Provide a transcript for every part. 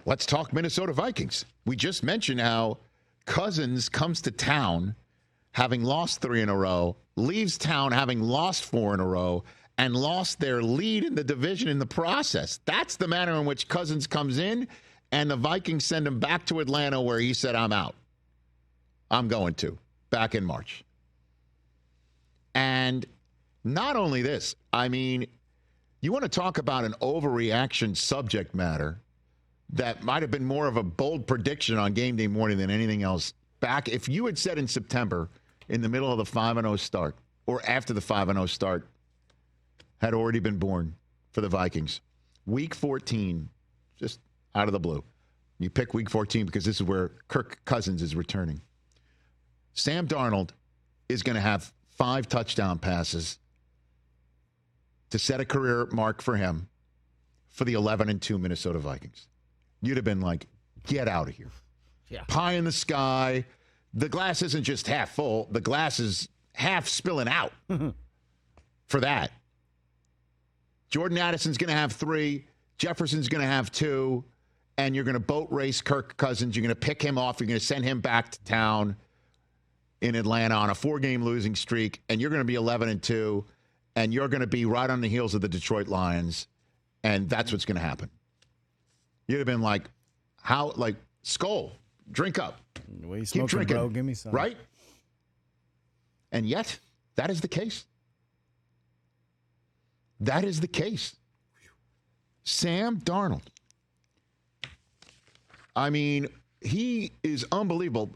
let's talk Minnesota Vikings. We just mentioned how Cousins comes to town having lost 3 in a row, leaves town having lost 4 in a row, and lost their lead in the division in the process. That's the manner in which Cousins comes in, and the Vikings send him back to Atlanta where he said, I'm out. I'm going to, back in March. And not only this, I mean, you want to talk about an overreaction subject matter that might have been more of a bold prediction on game day morning than anything else. Back, if you had said in September, in the middle of the 5-0 start, or after the 5-0 start, had already been born for the Vikings. Week 14, just out of the blue. You pick Week 14 because this is where Kirk Cousins is returning. Sam Darnold is going to have 5 touchdown passes to set a career mark for him for the 11-2 Minnesota Vikings. You'd have been like, get out of here. Yeah. Pie in the sky. The glass isn't just half full. The glass is half spilling out for that. Jordan Addison's going to have 3. Jefferson's going to have 2. And you're going to boat race Kirk Cousins. You're going to pick him off. You're going to send him back to town in Atlanta on a 4-game losing streak. And you're going to be 11-2. And you're going to be right on the heels of the Detroit Lions. And that's what's going to happen. You'd have been like, how, like, skull, drink up. What you Keep smoking, drinking, bro? Give me some. Right? And yet, that is the case. That is the case. Sam Darnold. I mean, he is unbelievable.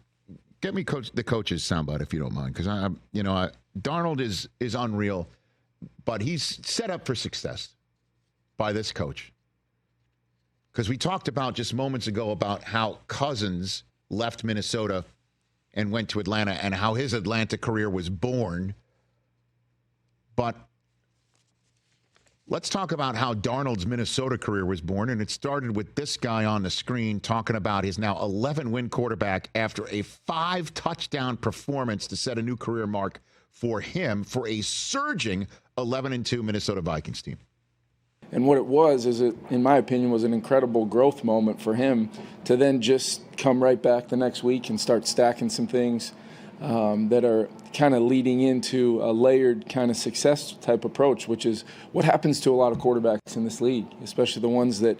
Get me the coach's soundbite if you don't mind, because Darnold is unreal, but he's set up for success by this coach. Because we talked about just moments ago about how Cousins left Minnesota and went to Atlanta and how his Atlanta career was born. But let's talk about how Darnold's Minnesota career was born. And it started with this guy on the screen talking about his now 11-win quarterback after a 5-touchdown performance to set a new career mark for him for a surging 11-2 Minnesota Vikings team. And what it was is, it, in my opinion, was an incredible growth moment for him to then just come right back the next week and start stacking some things that are kind of leading into a layered kind of success type approach, which is what happens to a lot of quarterbacks in this league, especially the ones that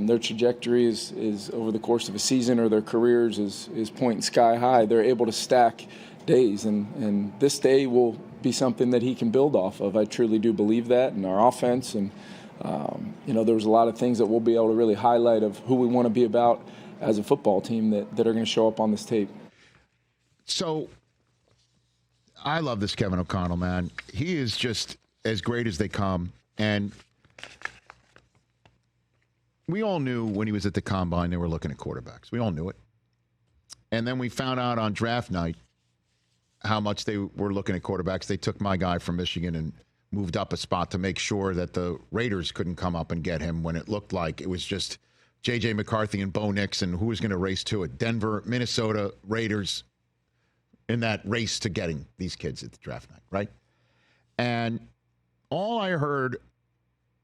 their trajectory is over the course of a season or their careers is pointing sky high. They're able to stack days, and this day will be something that he can build off of. I truly do believe that in our offense, and there was a lot of things that we'll be able to really highlight of who we want to be about as a football team that are going to show up on this tape. So I love this Kevin O'Connell, man. He is just as great as they come. And we all knew when he was at the Combine they were looking at quarterbacks. We all knew it. And then we found out on draft night how much they were looking at quarterbacks. They took my guy from Michigan and moved up a spot to make sure that the Raiders couldn't come up and get him when it looked like it was just J.J. McCarthy and Bo Nix and who was going to race to it. Denver, Minnesota, Raiders in that race to getting these kids at the draft night, right? And all I heard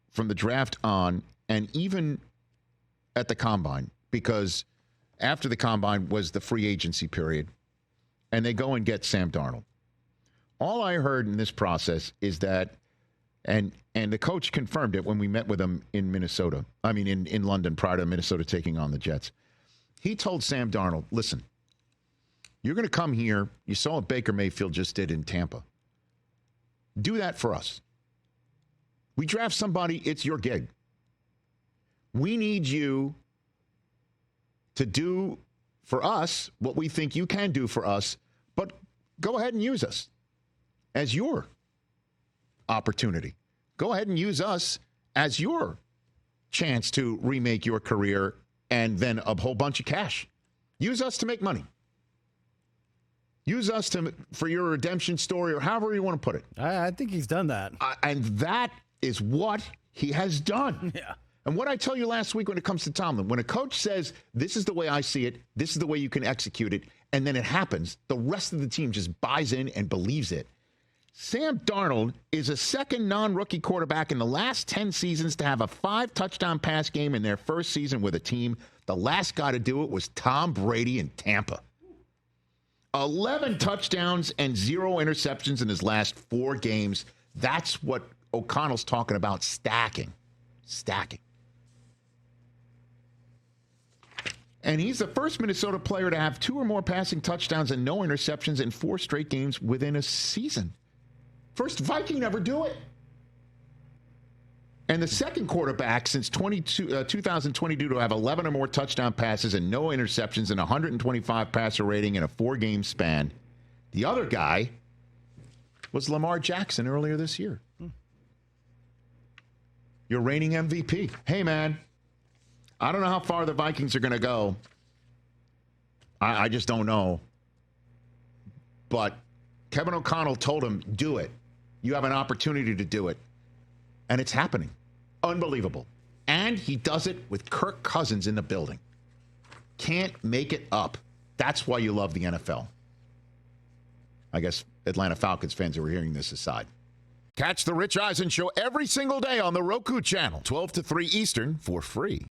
from the draft on, and even at the Combine, because after the Combine was the free agency period, and they go and get Sam Darnold. All I heard in this process is that, and the coach confirmed it when we met with him in Minnesota, in London prior to Minnesota taking on the Jets. He told Sam Darnold, listen, you're going to come here. You saw what Baker Mayfield just did in Tampa. Do that for us. We draft somebody, it's your gig. We need you to do for us what we think you can do for us, but go ahead and use us as your opportunity. Go ahead and use us as your chance to remake your career and then a whole bunch of cash. Use us to make money. Use us for your redemption story or however you want to put it. I think he's done that. And that is what he has done. Yeah. And what I tell you last week when it comes to Tomlin, when a coach says, this is the way I see it, this is the way you can execute it, and then it happens, the rest of the team just buys in and believes it. Sam Darnold is a second non-rookie quarterback in the last 10 seasons to have a 5-touchdown pass game in their first season with a team. The last guy to do it was Tom Brady in Tampa. 11 touchdowns and 0 interceptions in his last 4 games. That's what O'Connell's talking about, stacking. And he's the first Minnesota player to have 2 or more passing touchdowns and no interceptions in 4 straight games within a season. First Viking ever do it. And the second quarterback since 2022 to have 11 or more touchdown passes and no interceptions and 125 passer rating in a 4-game span. The other guy was Lamar Jackson earlier this year. Your reigning MVP. Hey, man, I don't know how far the Vikings are going to go. I just don't know. But Kevin O'Connell told him, do it. You have an opportunity to do it. And it's happening. Unbelievable. And he does it with Kirk Cousins in the building. Can't make it up. That's why you love the NFL. I guess Atlanta Falcons fans who are hearing this aside. Catch the Rich Eisen Show every single day on the Roku Channel, 12 to 3 Eastern, for free.